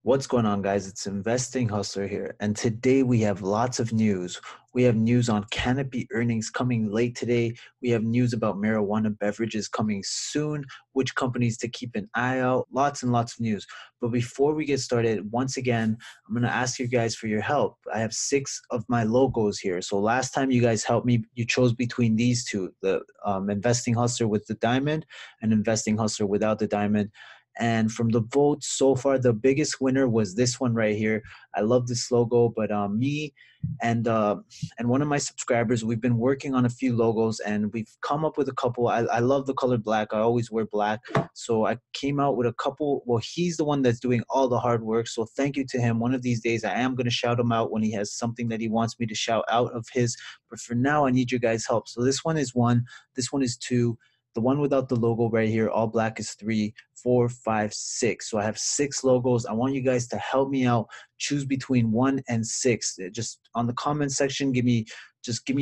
What's going on, guys? It's Investing Hustler here. And today we have lots of news. We have news on Canopy earnings coming late today. We have news about marijuana beverages coming soon, which companies to keep an eye out. Lots and lots of news. But before we get started, once again, I'm going to ask you guys for your help. I have 6 of my logos here. So last time you guys helped me, you chose between these two, the Investing Hustler with the diamond and Investing Hustler without the diamond. And from the votes so far, the biggest winner was this one right here. I love this logo, but me and one of my subscribers, we've been working on a few logos, and we've come up with a couple. I love the color black. I always wear black, so I came out with a couple. Well, he's the one that's doing all the hard work, so thank you to him. One of these days, I am going to shout him out when he has something that he wants me to shout out of his. But for now, I need your guys' help. So this one is 1. This one is 2. The one without the logo right here, all black, is 3, 4, 5, 6. So I have 6 logos. I want you guys to help me out. Choose between 1 and 6. Just on the comment section, give me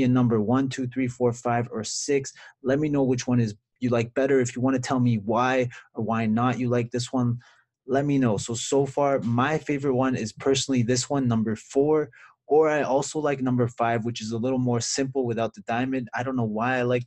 a number, 1, 2, 3, 4, 5, or 6. Let me know which one is you like better. If you want to tell me why or why not you like this one, let me know. So far, my favorite one is personally this one, number 4. Or I also like number 5, which is a little more simple without the diamond. I don't know why I like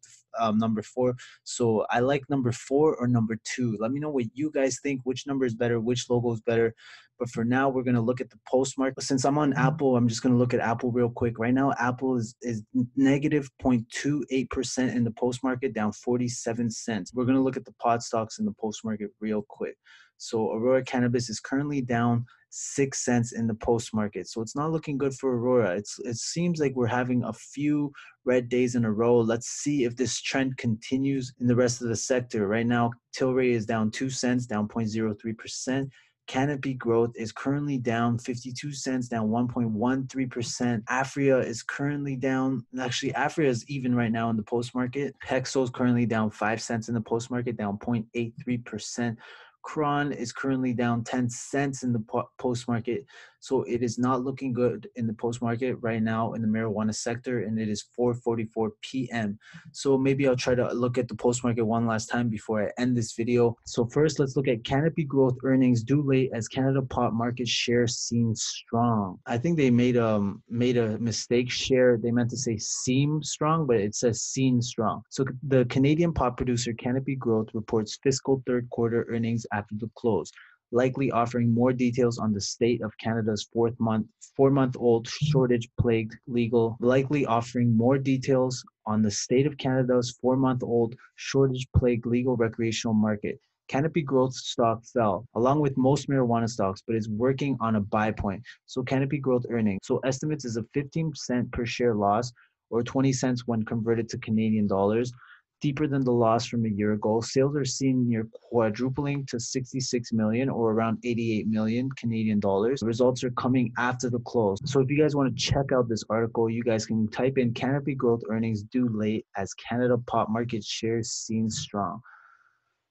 number 4. So I like number 4 or number 2. Let me know what you guys think, which number is better, which logo is better. But for now, we're going to look at the postmark. Since I'm on Apple, I'm just going to look at Apple real quick. Right now, Apple is negative 0.28% in the post market, down 47 cents. We're going to look at the pod stocks in the post market real quick. So Aurora Cannabis is currently down 6 cents in the post market. So it's not looking good for Aurora. It seems like we're having a few red days in a row. Let's see if this trend continues in the rest of the sector. Right now, Tilray is down 2 cents, down 0.03%. Canopy growth is currently down 52 cents, down 1.13%. Aphria is currently down. Actually, Aphria is even right now in the post market. Hexo is currently down 5 cents in the post market, down 0.83%. Khiron is currently down 10 cents in the post market. So it is not looking good in the post market right now in the marijuana sector, and it is 4:44 p.m. So maybe I'll try to look at the post market one last time before I end this video. So first, let's look at Canopy growth earnings due late as Canada pot market share seems strong. I think they made a mistake. Share, they meant to say seem strong, but it says seen strong. So the Canadian pot producer Canopy Growth reports fiscal third quarter earnings after the close, likely offering more details on the state of Canada's four-month-old shortage-plagued legal, likely offering more details on the state of Canada's four-month-old shortage-plagued legal recreational market. Canopy Growth stock fell, along with most marijuana stocks, but is working on a buy point. So Canopy Growth earnings. So estimates is a 15% per share loss, or 20 cents when converted to Canadian dollars, deeper than the loss from a year ago. Sales are seen near quadrupling to 66 million, or around 88 million Canadian dollars. The results are coming after the close. So if you guys want to check out this article, you guys can type in Canopy Growth earnings due late as Canada pot market shares seen strong.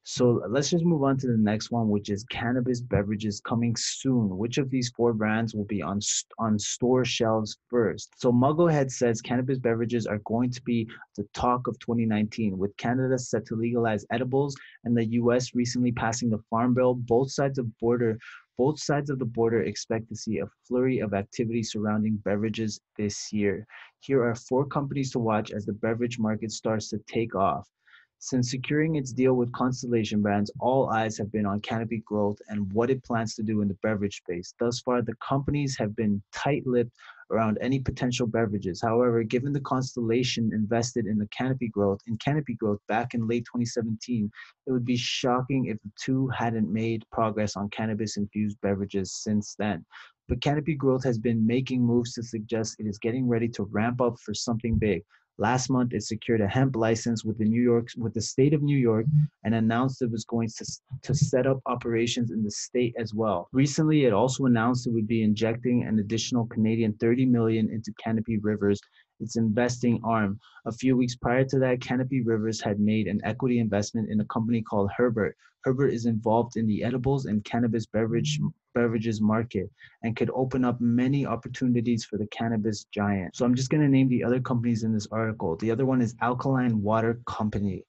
So let's just move on to the next one, which is Cannabis Beverages coming soon. Which of these 4 brands will be on store shelves first? So Mugglehead says Cannabis Beverages are going to be the talk of 2019, with Canada set to legalize edibles and the U.S. recently passing the Farm Bill. Both sides of the border expect to see a flurry of activity surrounding beverages this year. Here are 4 companies to watch as the beverage market starts to take off. Since securing its deal with Constellation Brands, all eyes have been on Canopy Growth and what it plans to do in the beverage space. Thus far, the companies have been tight-lipped around any potential beverages. However, given the Constellation invested in Canopy Growth back in late 2017, it would be shocking if the two hadn't made progress on cannabis-infused beverages since then. But Canopy Growth has been making moves to suggest it is getting ready to ramp up for something big. Last month, it secured a hemp license with the state of New York and announced it was going to set up operations in the state as well. Recently, it also announced it would be injecting an additional Canadian 30 million into Canopy Rivers, its investing arm. A few weeks prior to that, Canopy Rivers had made an equity investment in a company called Herbert. Herbert is involved in the edibles and cannabis beverages market and could open up many opportunities for the cannabis giant. So I'm just going to name the other companies in this article. The other one is Alkaline Water Company.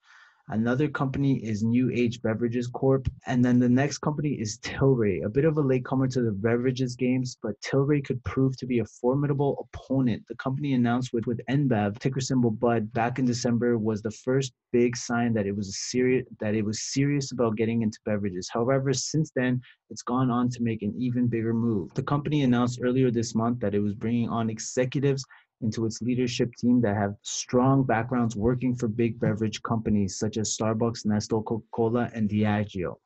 Another company is New Age Beverages Corp. And then the next company is Tilray, a bit of a latecomer to the beverages games, but Tilray could prove to be a formidable opponent. The company announced with NBEV, ticker symbol BUD, back in December was the first big sign that it was serious about getting into beverages. However, since then, it's gone on to make an even bigger move. The company announced earlier this month that it was bringing on executives into its leadership team that have strong backgrounds working for big beverage companies such as Starbucks, Nestle, Coca-Cola, and Diageo.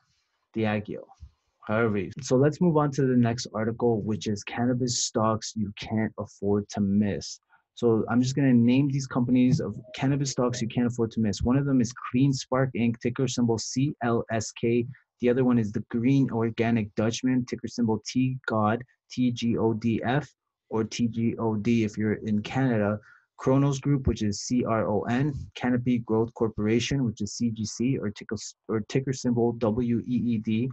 However, so let's move on to the next article, which is cannabis stocks you can't afford to miss. So I'm just going to name these companies of cannabis stocks you can't afford to miss. One of them is Clean Spark Inc., ticker symbol CLSK. The other one is the Green Organic Dutchman, ticker symbol TGOD, TGODF, or TGOD if you're in Canada. Cronos Group, which is CRON, Canopy Growth Corporation, which is CGC, or ticker symbol WEED,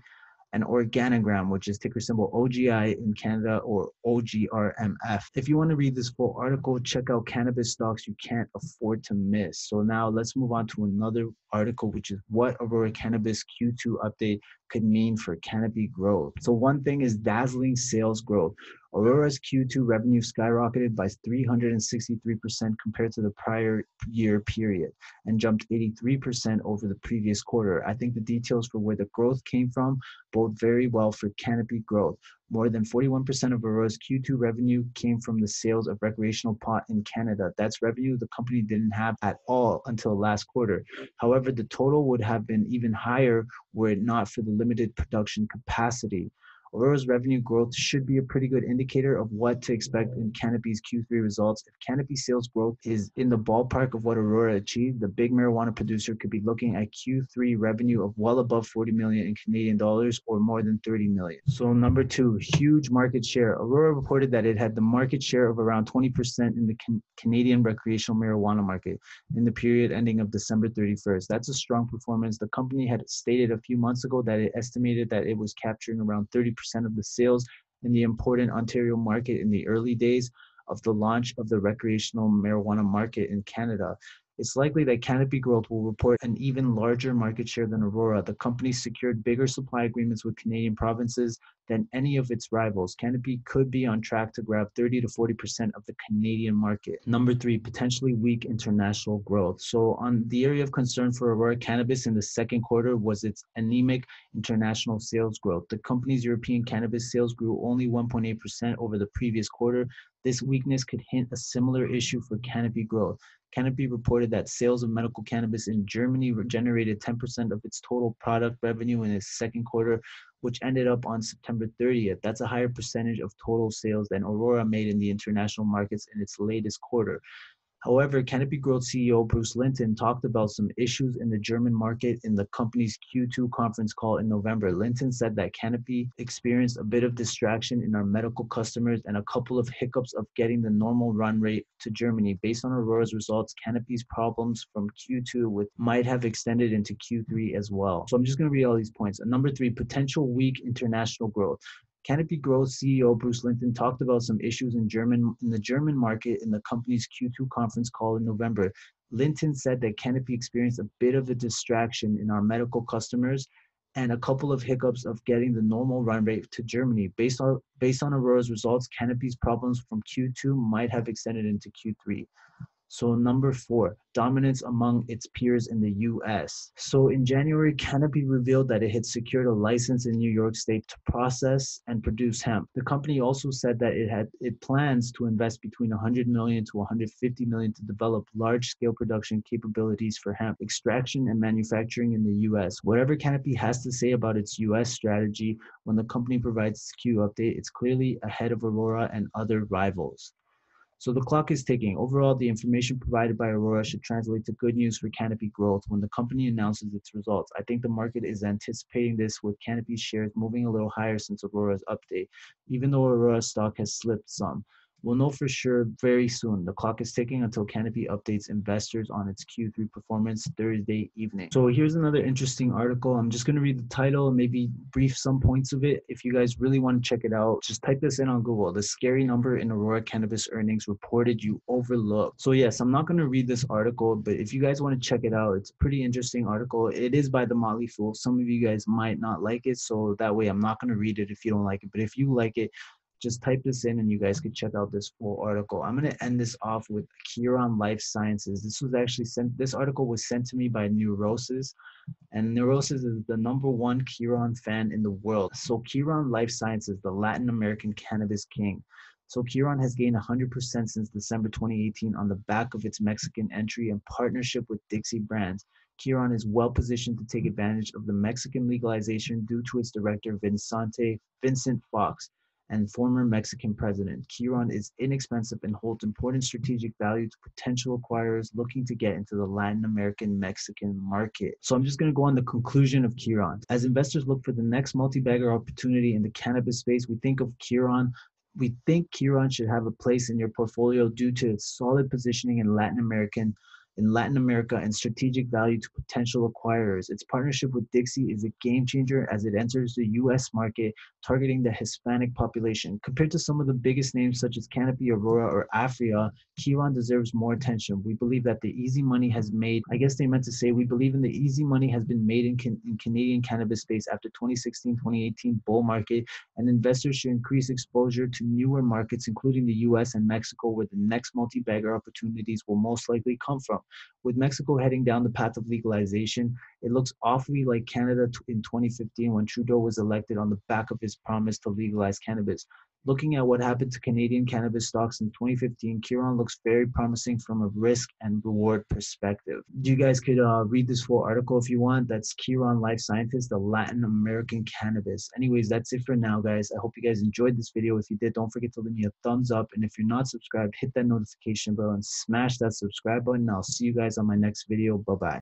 and Organogram, which is ticker symbol OGI in Canada, or OGRMF. If you want to read this full article, check out Cannabis Stocks You Can't Afford to Miss. So now let's move on to another article, which is what Aurora Cannabis Q2 update could mean for canopy growth. So one thing is dazzling sales growth. Aurora's Q2 revenue skyrocketed by 363% compared to the prior year period and jumped 83% over the previous quarter. I think the details for where the growth came from bode very well for canopy growth. More than 41% of Aurora's Q2 revenue came from the sales of recreational pot in Canada. That's revenue the company didn't have at all until last quarter. However, the total would have been even higher were it not for the limited production capacity. Aurora's revenue growth should be a pretty good indicator of what to expect in Canopy's Q3 results. If Canopy sales growth is in the ballpark of what Aurora achieved, the big marijuana producer could be looking at Q3 revenue of well above 40 million in Canadian dollars, or more than 30 million. So number two, huge market share. Aurora reported that it had the market share of around 20% in the Canadian recreational marijuana market in the period ending of December 31st. That's a strong performance. The company had stated a few months ago that it estimated that it was capturing around 30% of the sales in the important Ontario market in the early days of the launch of the recreational marijuana market in Canada. It's likely that Canopy Growth will report an even larger market share than Aurora. The company secured bigger supply agreements with Canadian provinces than any of its rivals. Canopy could be on track to grab 30 to 40% of the Canadian market. Number three, potentially weak international growth. So on the area of concern for Aurora Cannabis in the second quarter was its anemic international sales growth. The company's European cannabis sales grew only 1.8% over the previous quarter. This weakness could hint a similar issue for Canopy Growth. Canopy reported that sales of medical cannabis in Germany generated 10% of its total product revenue in its second quarter, which ended up on September 30th. That's a higher percentage of total sales than Aurora made in the international markets in its latest quarter. However, Canopy Growth CEO Bruce Linton talked about some issues in the German market in the company's Q2 conference call in November. Linton said that Canopy experienced a bit of distraction in our medical customers and a couple of hiccups of getting the normal run rate to Germany. Based on Aurora's results, Canopy's problems from Q2 might have extended into Q3 as well. So I'm just going to read all these points. Number three, potential weak international growth. Canopy Growth CEO Bruce Linton talked about some issues in the German market in the company's Q2 conference call in November. Linton said that Canopy experienced a bit of a distraction in our medical customers and a couple of hiccups of getting the normal run rate to Germany. Based on Aurora's results, Canopy's problems from Q2 might have extended into Q3. So number four, dominance among its peers in the US. So in January, Canopy revealed that it had secured a license in New York State to process and produce hemp. The company also said that it plans to invest between 100 million to 150 million to develop large-scale production capabilities for hemp extraction and manufacturing in the US. Whatever Canopy has to say about its US strategy, when the company provides its Q update, it's clearly ahead of Aurora and other rivals. So the clock is ticking. Overall, the information provided by Aurora should translate to good news for Canopy Growth when the company announces its results. I think the market is anticipating this, with Canopy shares moving a little higher since Aurora's update, even though Aurora's stock has slipped some. We'll know for sure very soon. The clock is ticking until Canopy updates investors on its Q3 performance Thursday evening. So here's another interesting article. I'm just going to read the title and maybe brief some points of it. If you guys really want to check it out, just type this in on Google. The scary number in Aurora Cannabis earnings reported you overlooked. So yes, I'm not going to read this article, but if you guys want to check it out, it's a pretty interesting article. It is by the Motley Fool. Some of you guys might not like it, so that way I'm not going to read it if you don't like it. But if you like it, just type this in and you guys could check out this full article. I'm going to end this off with Khiron Life Sciences. This article was sent to me by Neurosis, and Neurosis is the #1 Kiran fan in the world. So Khiron Life Sciences, the Latin American cannabis king. So Kiran has gained 100% since December 2018 on the back of its Mexican entry and partnership with Dixie Brands. Kiran is well positioned to take advantage of the Mexican legalization due to its director Vincent Fox and former Mexican president. Kiran is inexpensive and holds important strategic value to potential acquirers looking to get into the Latin American Mexican market. So I'm just going to go on the conclusion of Kiran. As investors look for the next multi-bagger opportunity in the cannabis space, we think Kiran should have a place in your portfolio due to its solid positioning in Latin America and strategic value to potential acquirers. Its partnership with Dixie is a game changer as it enters the US market, targeting the Hispanic population. Compared to some of the biggest names such as Canopy, Aurora, or Aphria, Kiran deserves more attention. We believe that the easy money has made, I guess they meant to say, we believe in the easy money has been made in Canadian cannabis space after 2016-2018 bull market, and investors should increase exposure to newer markets, including the US and Mexico, where the next multi-bagger opportunities will most likely come from. With Mexico heading down the path of legalization, it looks awfully like Canada in 2015 when Trudeau was elected on the back of his promise to legalize cannabis. Looking at what happened to Canadian cannabis stocks in 2015, Kiran looks very promising from a risk and reward perspective. You guys could read this full article if you want. That's Khiron Life Sciences, the Latin American cannabis. Anyways, that's it for now, guys. I hope you guys enjoyed this video. If you did, don't forget to leave me a thumbs up. And if you're not subscribed, hit that notification bell and smash that subscribe button. I'll see you guys on my next video. Bye-bye.